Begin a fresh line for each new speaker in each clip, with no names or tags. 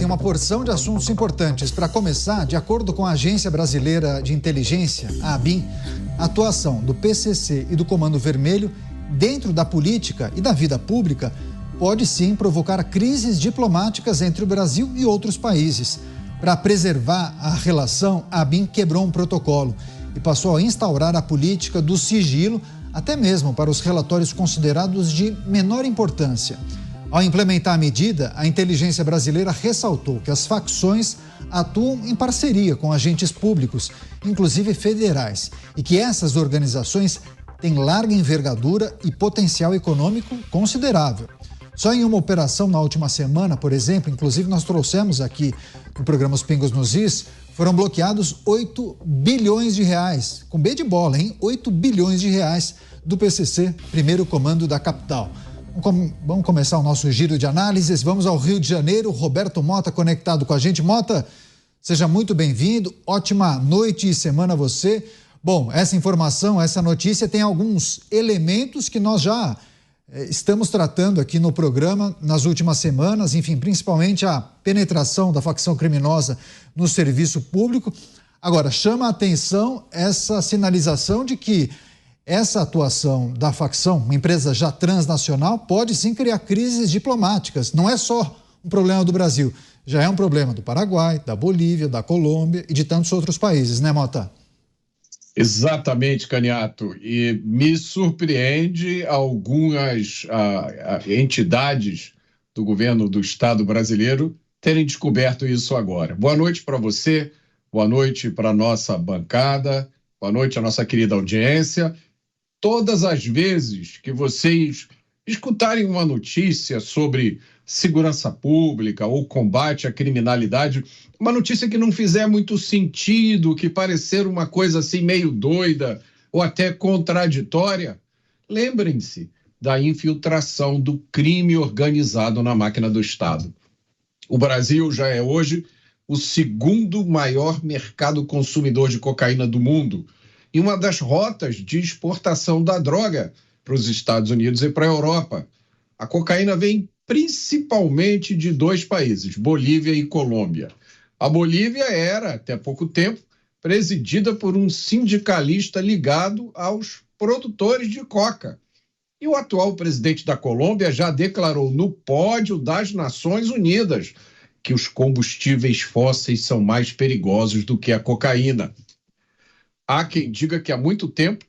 tem uma porção de assuntos importantes. Para começar, de acordo com a Agência Brasileira de Inteligência, a ABIN, a atuação do PCC e do Comando Vermelho dentro da política e da vida pública pode sim provocar crises diplomáticas entre o Brasil e outros países. Para preservar a relação, a ABIN quebrou um protocolo e passou a instaurar a política do sigilo, até mesmo para os relatórios considerados de menor importância. Ao implementar a medida, a inteligência brasileira ressaltou que as facções atuam em parceria com agentes públicos, inclusive federais, e que essas organizações têm larga envergadura e potencial econômico considerável. Só em uma operação na última semana, por exemplo, inclusive nós trouxemos aqui no programa Os Pingos nos Is, foram bloqueados 8 bilhões de reais, com B de bola, hein? 8 bilhões de reais do PCC, primeiro comando da capital. Vamos começar o nosso giro de análises. Vamos ao Rio de Janeiro. Roberto Mota conectado com a gente. Mota, seja muito bem-vindo. Ótima noite e semana a você. Bom, essa informação, essa notícia tem alguns elementos que nós já estamos tratando aqui no programa nas últimas semanas, enfim, principalmente a penetração da facção criminosa no serviço público. Agora, chama a atenção essa sinalização de que essa atuação da facção, uma empresa já transnacional, pode sim criar crises diplomáticas. Não é só um problema do Brasil, já é um problema do Paraguai, da Bolívia, da Colômbia e de tantos outros países, né, Mota?
Exatamente, Caniato. E me surpreende algumas entidades do governo do Estado brasileiro terem descoberto isso agora. Boa noite para você, boa noite para a nossa bancada, boa noite à nossa querida audiência. Todas as vezes que vocês escutarem uma notícia sobre segurança pública ou combate à criminalidade, uma notícia que não fizer muito sentido, que parecer uma coisa assim meio doida ou até contraditória, lembrem-se da infiltração do crime organizado na máquina do Estado. O Brasil já é hoje o segundo maior mercado consumidor de cocaína do mundo e uma das rotas de exportação da droga para os Estados Unidos e para a Europa. A cocaína vem principalmente de dois países, Bolívia e Colômbia. A Bolívia era, até pouco tempo, presidida por um sindicalista ligado aos produtores de coca. E o atual presidente da Colômbia já declarou no pódio das Nações Unidas que os combustíveis fósseis são mais perigosos do que a cocaína. Há quem diga que há muito tempo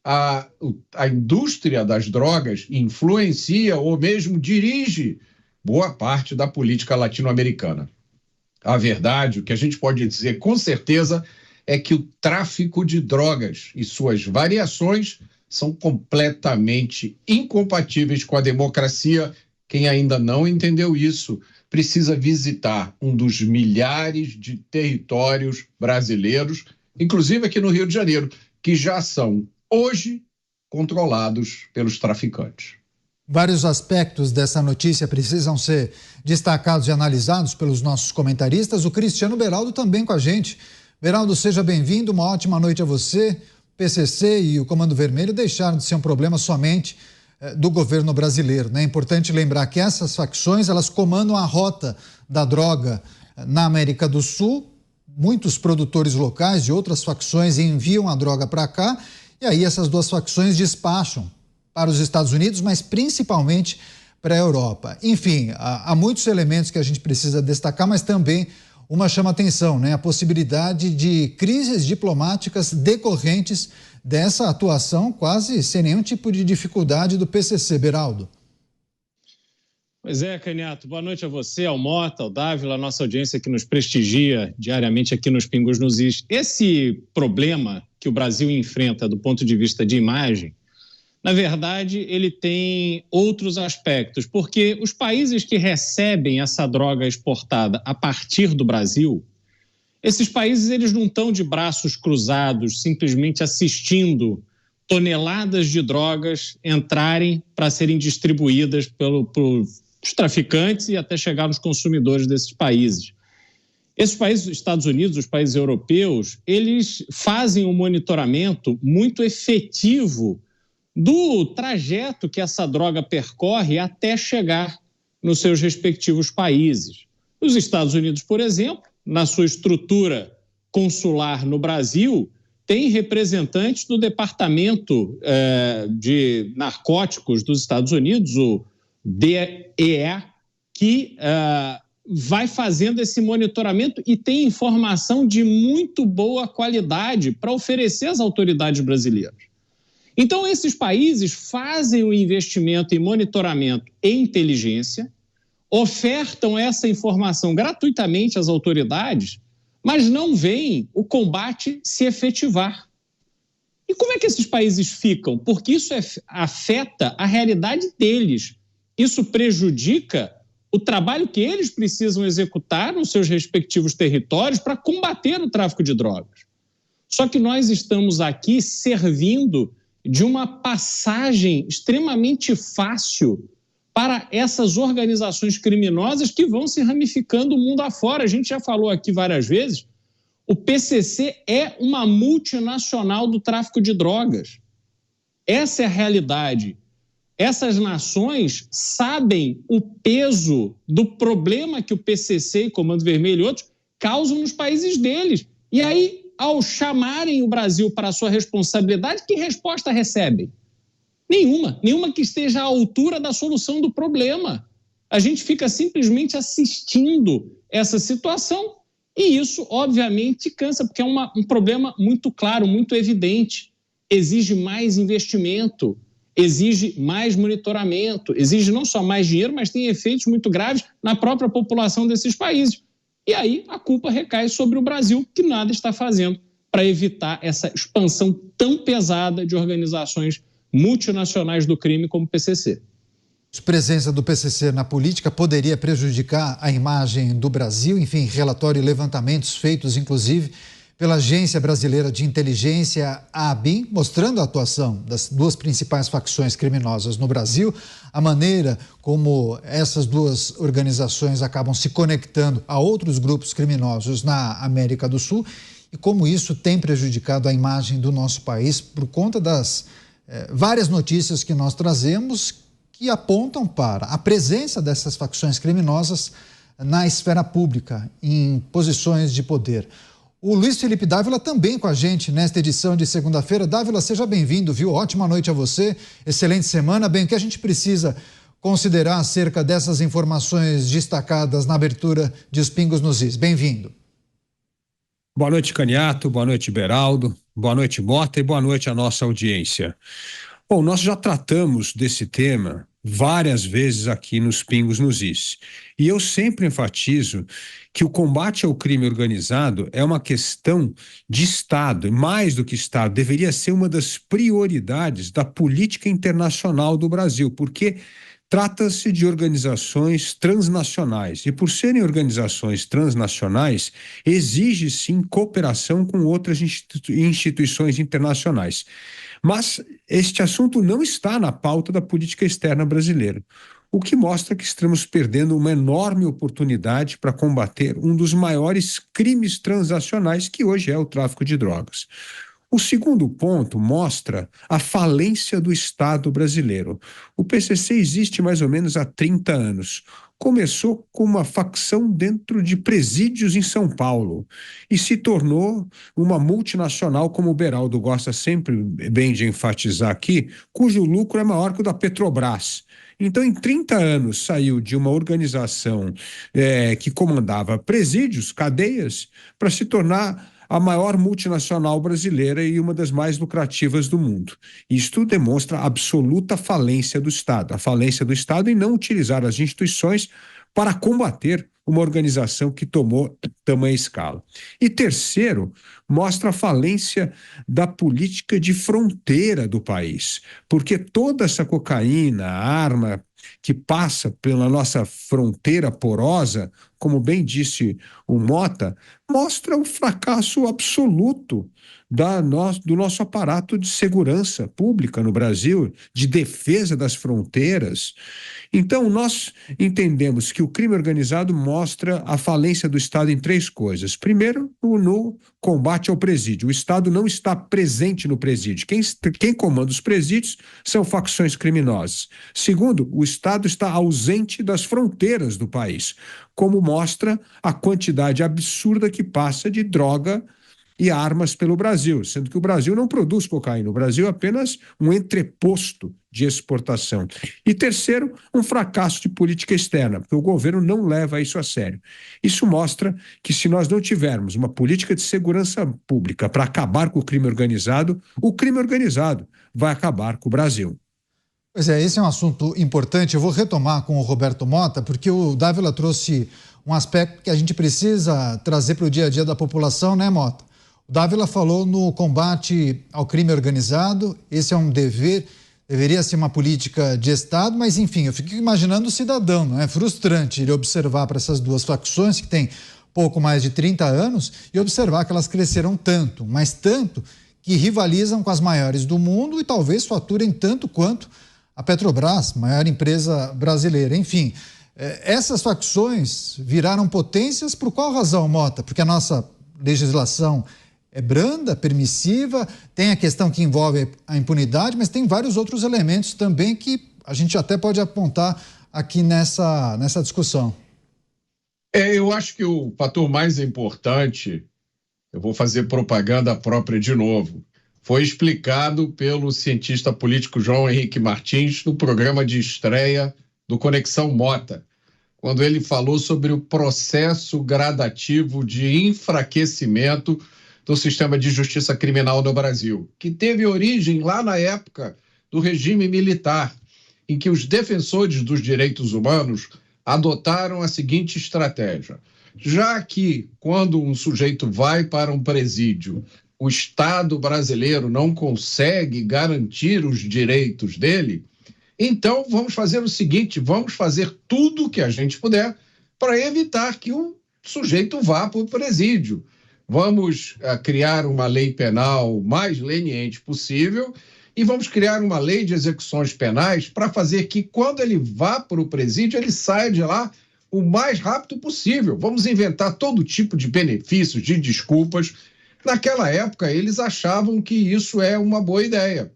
a indústria das drogas influencia ou mesmo dirige boa parte da política latino-americana. A verdade, o que a gente pode dizer com certeza, é que o tráfico de drogas e suas variações são completamente incompatíveis com a democracia. Quem ainda não entendeu isso precisa visitar um dos milhares de territórios brasileiros, inclusive aqui no Rio de Janeiro, que já são hoje controlados pelos traficantes.
Vários aspectos dessa notícia precisam ser destacados e analisados pelos nossos comentaristas. O Cristiano Beraldo também com a gente. Beraldo, seja bem-vindo, uma ótima noite a você. O PCC e o Comando Vermelho deixaram de ser um problema somente do governo brasileiro, né? É importante lembrar que essas facções, elas comandam a rota da droga na América do Sul. Muitos produtores locais de outras facções enviam a droga para cá e aí essas duas facções despacham para os Estados Unidos, mas principalmente para a Europa. Enfim, há muitos elementos que a gente precisa destacar, mas também uma chama atenção, né? A possibilidade de crises diplomáticas decorrentes dessa atuação quase sem nenhum tipo de dificuldade do PCC, Beraldo.
Pois é, Caniato. Boa noite a você, ao Mota, ao Dávila, a nossa audiência que nos prestigia diariamente aqui nos Pingos nos Is. Esse problema que o Brasil enfrenta do ponto de vista de imagem, na verdade, ele tem outros aspectos, porque os países que recebem essa droga exportada a partir do Brasil, esses países eles não estão de braços cruzados, simplesmente assistindo toneladas de drogas entrarem para serem distribuídas pelos traficantes e até chegar nos consumidores desses países. Esses países, os Estados Unidos, os países europeus, eles fazem um monitoramento muito efetivo do trajeto que essa droga percorre até chegar nos seus respectivos países. Os Estados Unidos, por exemplo, na sua estrutura consular no Brasil, tem representantes do Departamento de Narcóticos dos Estados Unidos, o DEA, que vai fazendo esse monitoramento e tem informação de muito boa qualidade para oferecer às autoridades brasileiras. Então, esses países fazem o investimento em monitoramento e inteligência, ofertam essa informação gratuitamente às autoridades, mas não veem o combate se efetivar. E como é que esses países ficam? Porque isso afeta a realidade deles. Isso prejudica o trabalho que eles precisam executar nos seus respectivos territórios para combater o tráfico de drogas. Só que nós estamos aqui servindo de uma passagem extremamente fácil para essas organizações criminosas que vão se ramificando o mundo afora. A gente já falou aqui várias vezes, o PCC é uma multinacional do tráfico de drogas. Essa é a realidade. Essas nações sabem o peso do problema que o PCC e Comando Vermelho e outros causam nos países deles. E aí, ao chamarem o Brasil para a sua responsabilidade, que resposta recebem? Nenhuma que esteja à altura da solução do problema. A gente fica simplesmente assistindo essa situação e isso, obviamente, cansa, porque é um problema muito claro, muito evidente. Exige mais investimento, exige mais monitoramento, exige não só mais dinheiro, mas tem efeitos muito graves na própria população desses países. E aí a culpa recai sobre o Brasil, que nada está fazendo para evitar essa expansão tão pesada de organizações multinacionais do crime como o PCC.
A presença do PCC na política poderia prejudicar a imagem do Brasil, enfim, relatório e levantamentos feitos, inclusive, pela Agência Brasileira de Inteligência, a ABIN, mostrando a atuação das duas principais facções criminosas no Brasil, a maneira como essas duas organizações acabam se conectando a outros grupos criminosos na América do Sul e como isso tem prejudicado a imagem do nosso país por conta das várias notícias que nós trazemos que apontam para a presença dessas facções criminosas na esfera pública, em posições de poder. O Luiz Felipe Dávila também com a gente nesta edição de segunda-feira. Dávila, seja bem-vindo, viu? Ótima noite a você, excelente semana. Bem, o que a gente precisa considerar acerca dessas informações destacadas na abertura de Os Pingos nos Is? Bem-vindo.
Boa noite, Caniato, boa noite, Beraldo, boa noite, Mota, e boa noite à nossa audiência. Bom, nós já tratamos desse tema várias vezes aqui nos Pingos nos Is. E eu sempre enfatizo que o combate ao crime organizado é uma questão de Estado, e mais do que Estado, deveria ser uma das prioridades da política internacional do Brasil, porque trata-se de organizações transnacionais e, por serem organizações transnacionais, exige sim cooperação com outras instituições internacionais. Mas este assunto não está na pauta da política externa brasileira, o que mostra que estamos perdendo uma enorme oportunidade para combater um dos maiores crimes transacionais que hoje é o tráfico de drogas. O segundo ponto mostra a falência do Estado brasileiro. O PCC existe mais ou menos há 30 anos. Começou com uma facção dentro de presídios em São Paulo e se tornou uma multinacional, como o Beraldo gosta sempre bem de enfatizar aqui, cujo lucro é maior que o da Petrobras. Então, em 30 anos, saiu de uma organização que comandava presídios, cadeias, para se tornar a maior multinacional brasileira e uma das mais lucrativas do mundo. Isto demonstra a absoluta falência do Estado, a falência do Estado em não utilizar as instituições para combater uma organização que tomou tamanha escala. E terceiro, mostra a falência da política de fronteira do país, porque toda essa cocaína, arma que passa pela nossa fronteira porosa, como bem disse o Mota, mostra o fracasso absoluto do nosso aparato de segurança pública no Brasil, de defesa das fronteiras. Então, nós entendemos que o crime organizado mostra a falência do Estado em três coisas. Primeiro, no combate ao presídio. O Estado não está presente no presídio. Quem comanda os presídios são facções criminosas. Segundo, o Estado está ausente das fronteiras do país. como mostra a quantidade absurda que passa de droga e armas pelo Brasil, sendo que o Brasil não produz cocaína, o Brasil é apenas um entreposto de exportação. E terceiro, um fracasso de política externa, porque o governo não leva isso a sério. Isso mostra que se nós não tivermos uma política de segurança pública para acabar com o crime organizado vai acabar com o Brasil.
Pois é, esse é um assunto importante. Eu vou retomar com o Roberto Mota, porque o Dávila trouxe um aspecto que a gente precisa trazer para o dia a dia da população, né, Mota? O Dávila falou no combate ao crime organizado, esse é um dever, deveria ser uma política de Estado, mas enfim, eu fico imaginando o cidadão, não é frustrante ele observar para essas duas facções que têm pouco mais de 30 anos e observar que elas cresceram tanto, mas tanto que rivalizam com as maiores do mundo e talvez faturem tanto quanto a Petrobras, maior empresa brasileira. Enfim, essas facções viraram potências por qual razão, Mota? Porque a nossa legislação é branda, permissiva, tem a questão que envolve a impunidade, mas tem vários outros elementos também que a gente até pode apontar aqui nessa discussão.
Eu acho que o fator mais importante, eu vou fazer propaganda própria de novo, foi explicado pelo cientista político João Henrique Martins no programa de estreia do Conexão Mota, quando ele falou sobre o processo gradativo de enfraquecimento do sistema de justiça criminal no Brasil, que teve origem lá na época do regime militar, em que os defensores dos direitos humanos adotaram a seguinte estratégia: já que quando um sujeito vai para um presídio, o Estado brasileiro não consegue garantir os direitos dele, então vamos fazer o seguinte, vamos fazer tudo o que a gente puder para evitar que o sujeito vá para o presídio. Vamos criar uma lei penal mais leniente possível e vamos criar uma lei de execuções penais para fazer que quando ele vá para o presídio, ele saia de lá o mais rápido possível. Vamos inventar todo tipo de benefícios, de desculpas. Naquela época, eles achavam que isso é uma boa ideia.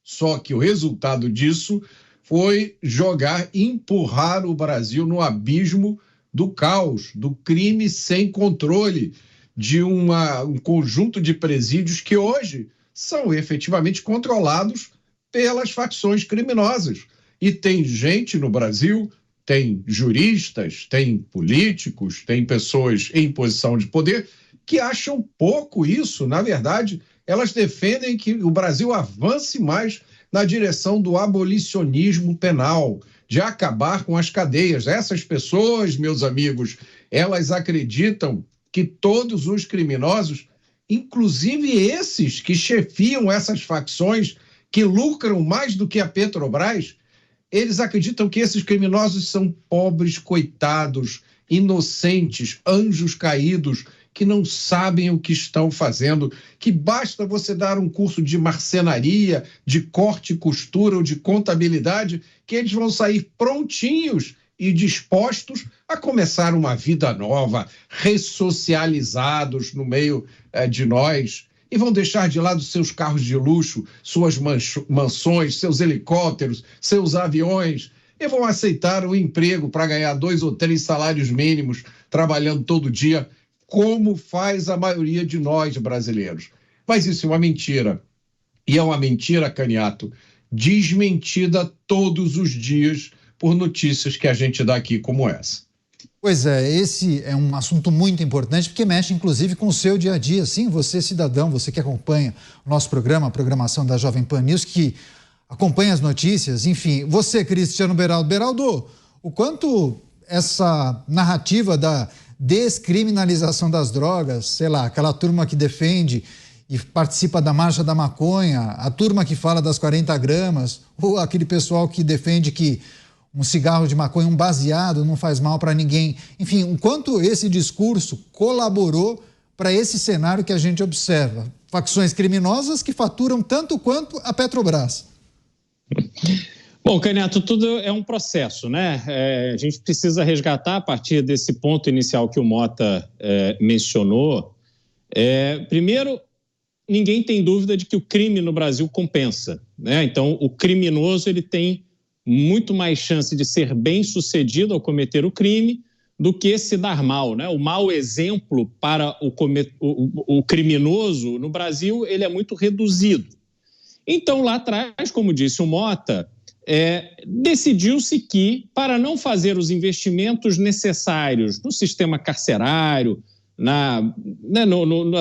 Só que o resultado disso foi empurrar o Brasil no abismo do caos, do crime sem controle, de um conjunto de presídios que hoje são efetivamente controlados pelas facções criminosas. E tem gente no Brasil, tem juristas, tem políticos, tem pessoas em posição de poder que acham pouco isso. Na verdade, elas defendem que o Brasil avance mais na direção do abolicionismo penal, de acabar com as cadeias. Essas pessoas, meus amigos, elas acreditam que todos os criminosos, inclusive esses que chefiam essas facções que lucram mais do que a Petrobras, eles acreditam que esses criminosos são pobres coitados, inocentes, anjos caídos, que não sabem o que estão fazendo, que basta você dar um curso de marcenaria, de corte e costura ou de contabilidade, que eles vão sair prontinhos e dispostos a começar uma vida nova, ressocializados no meio de nós, e vão deixar de lado seus carros de luxo, suas mansões, seus helicópteros, seus aviões, e vão aceitar um emprego para ganhar 2 ou 3 salários mínimos, trabalhando todo dia, como faz a maioria de nós brasileiros. Mas isso é uma mentira. E é uma mentira, Caniato, desmentida todos os dias por notícias que a gente dá aqui como essa.
Pois é, esse é um assunto muito importante, porque mexe inclusive com o seu dia a dia. Sim, você cidadão, você que acompanha o nosso programa, a programação da Jovem Pan News, que acompanha as notícias, enfim. Você, Cristiano Beraldo. Beraldo, o quanto essa narrativa da descriminalização das drogas, sei lá, aquela turma que defende e participa da Marcha da Maconha, a turma que fala das 40 gramas, ou aquele pessoal que defende que um cigarro de maconha, um baseado, não faz mal para ninguém. Enfim, o quanto esse discurso colaborou para esse cenário que a gente observa. Facções criminosas que faturam tanto quanto a Petrobras.
Bom, Caniato, tudo é um processo, né? A gente precisa resgatar a partir desse ponto inicial que o Mota mencionou. Primeiro, ninguém tem dúvida de que o crime no Brasil compensa, né? Então, o criminoso ele tem muito mais chance de ser bem-sucedido ao cometer o crime do que se dar mal, né? O mau exemplo para o criminoso no Brasil, ele é muito reduzido. Então, lá atrás, como disse o Mota, decidiu-se que, para não fazer os investimentos necessários no sistema carcerário, na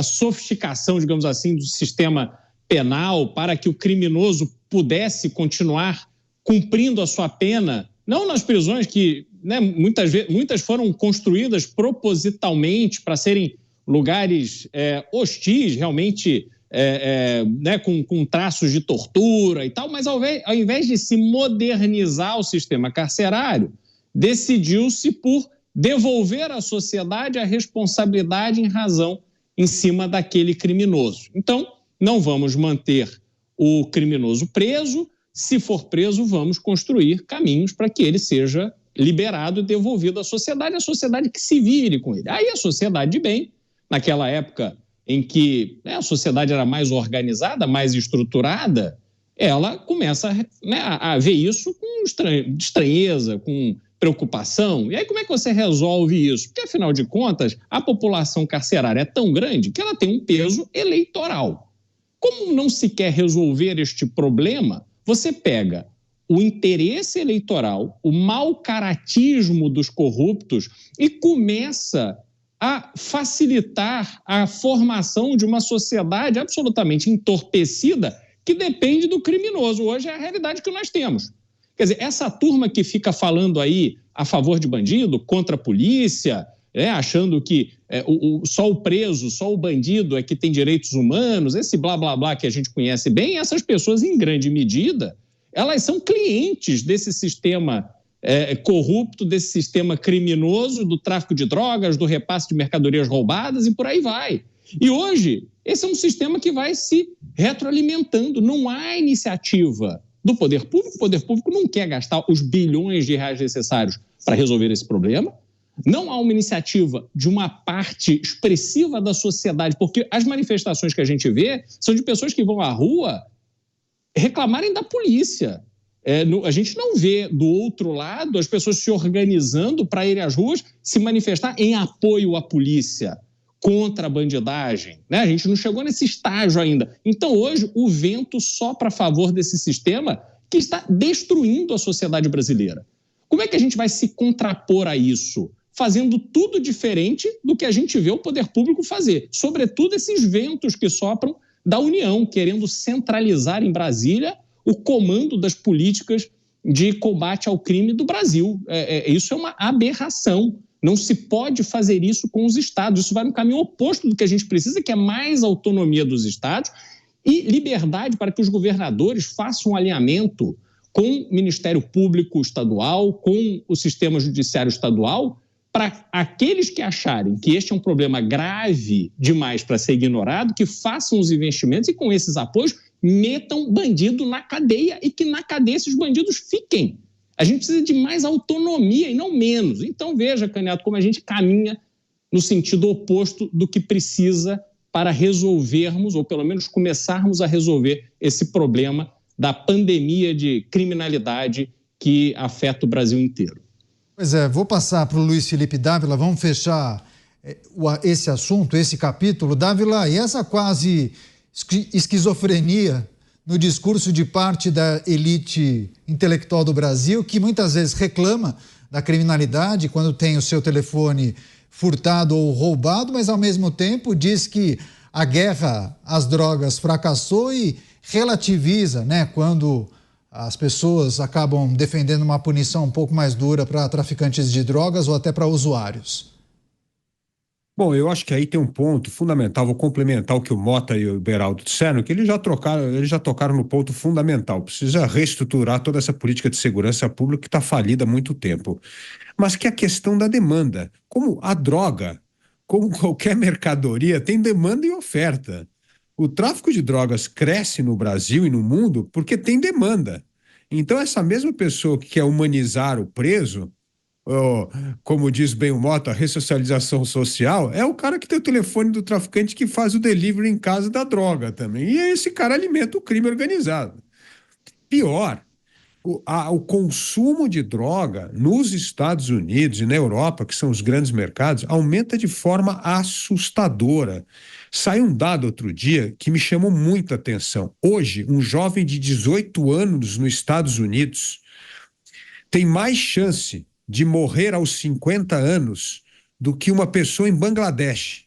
sofisticação, digamos assim, do sistema penal, para que o criminoso pudesse continuar cumprindo a sua pena, não nas prisões que, né, muitas foram construídas propositalmente para serem lugares hostis, realmente né, com traços de tortura e tal, mas ao invés de se modernizar o sistema carcerário, decidiu-se por devolver à sociedade a responsabilidade em cima daquele criminoso. Então, não vamos manter o criminoso preso. Se for preso, vamos construir caminhos para que ele seja liberado e devolvido à sociedade, a sociedade que se vire com ele. Aí a sociedade de bem, naquela época em que a sociedade era mais organizada, mais estruturada, ela começa a ver isso com estranheza, com preocupação. E aí como é que você resolve isso? Porque, afinal de contas, a população carcerária é tão grande que ela tem um peso eleitoral. Como não se quer resolver este problema, você pega o interesse eleitoral, o mau caratismo dos corruptos e começa a facilitar a formação de uma sociedade absolutamente entorpecida que depende do criminoso. Hoje é a realidade que nós temos. Quer dizer, essa turma que fica falando aí a favor de bandido, contra a polícia, achando que só o preso, só o bandido é que tem direitos humanos, esse blá, blá, blá que a gente conhece bem, essas pessoas, em grande medida, elas são clientes desse sistema corrupto, desse sistema criminoso, do tráfico de drogas, do repasse de mercadorias roubadas e por aí vai. E hoje, esse é um sistema que vai se retroalimentando. Não há iniciativa do poder público. O poder público não quer gastar os bilhões de reais necessários para resolver esse problema. Não há uma iniciativa de uma parte expressiva da sociedade, porque as manifestações que a gente vê são de pessoas que vão à rua reclamarem da polícia. A gente não vê, do outro lado, as pessoas se organizando para irem às ruas se manifestar em apoio à polícia, contra a bandidagem. Né? A gente não chegou nesse estágio ainda. Então, hoje, o vento sopra a favor desse sistema que está destruindo a sociedade brasileira. Como é que a gente vai se contrapor a isso? Fazendo tudo diferente do que a gente vê o poder público fazer. Sobretudo esses ventos que sopram da União, querendo centralizar em Brasília o comando das políticas de combate ao crime do Brasil. Isso é uma aberração. Não se pode fazer isso com os estados. Isso vai no caminho oposto do que a gente precisa, que é mais autonomia dos estados e liberdade para que os governadores façam um alinhamento com o Ministério Público Estadual, com o sistema judiciário estadual, para aqueles que acharem que este é um problema grave demais para ser ignorado, que façam os investimentos e, com esses apoios, metam bandido na cadeia e que na cadeia esses bandidos fiquem. A gente precisa de mais autonomia e não menos. Então, veja, Candidato, como a gente caminha no sentido oposto do que precisa para resolvermos, ou pelo menos começarmos a resolver esse problema da pandemia de criminalidade que afeta o Brasil inteiro.
Pois é, vou passar para o Luiz Felipe Dávila, vamos fechar esse assunto, esse capítulo. Dávila, e essa quase esquizofrenia no discurso de parte da elite intelectual do Brasil, que muitas vezes reclama da criminalidade quando tem o seu telefone furtado ou roubado, mas ao mesmo tempo diz que a guerra às drogas fracassou e relativiza, né, quando as pessoas acabam defendendo uma punição um pouco mais dura para traficantes de drogas ou até para usuários.
Bom, eu acho que aí tem um ponto fundamental, vou complementar o que o Mota e o Beraldo disseram, que eles já tocaram no ponto fundamental. Precisa reestruturar toda essa política de segurança pública que está falida há muito tempo. Mas que a questão da demanda, como a droga, como qualquer mercadoria, tem demanda e oferta. O tráfico de drogas cresce no Brasil e no mundo porque tem demanda. Então, essa mesma pessoa que quer humanizar o preso, como diz bem o Mota, a ressocialização social, é o cara que tem o telefone do traficante que faz o delivery em casa da droga também. E esse cara alimenta o crime organizado. Pior, o consumo de droga nos Estados Unidos e na Europa, que são os grandes mercados, aumenta de forma assustadora. Saiu um dado outro dia que me chamou muita atenção. Hoje, um jovem de 18 anos nos Estados Unidos tem mais chance de morrer aos 50 anos do que uma pessoa em Bangladesh.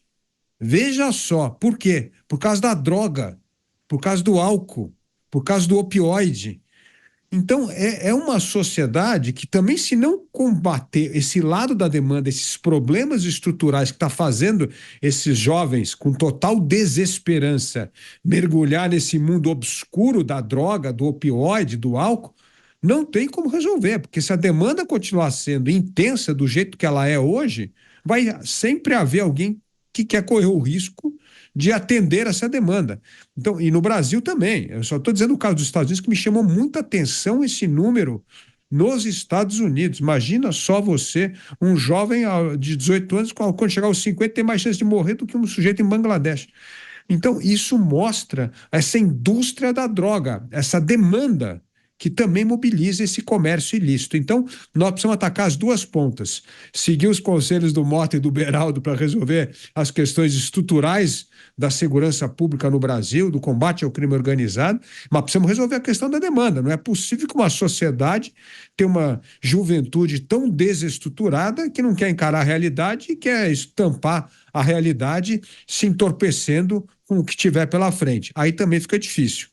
Veja só, por quê? Por causa da droga, por causa do álcool, por causa do opioide. Então, é uma sociedade que também, se não combater esse lado da demanda, esses problemas estruturais que está fazendo esses jovens com total desesperança mergulhar nesse mundo obscuro da droga, do opioide, do álcool, não tem como resolver, porque se a demanda continuar sendo intensa do jeito que ela é hoje, vai sempre haver alguém que quer correr o risco de atender essa demanda. Então, e no Brasil também. Eu só estou dizendo o caso dos Estados Unidos, que me chamou muita atenção esse número nos Estados Unidos. Imagina só você, um jovem de 18 anos, quando chegar aos 50, tem mais chance de morrer do que um sujeito em Bangladesh. Então, isso mostra essa indústria da droga, essa demanda que também mobiliza esse comércio ilícito. Então, nós precisamos atacar as duas pontas. Seguir os conselhos do Mota e do Beraldo para resolver as questões estruturais da segurança pública no Brasil, do combate ao crime organizado, mas precisamos resolver a questão da demanda. Não é possível que uma sociedade tenha uma juventude tão desestruturada que não quer encarar a realidade e quer estampar a realidade se entorpecendo com o que tiver pela frente. Aí também fica difícil.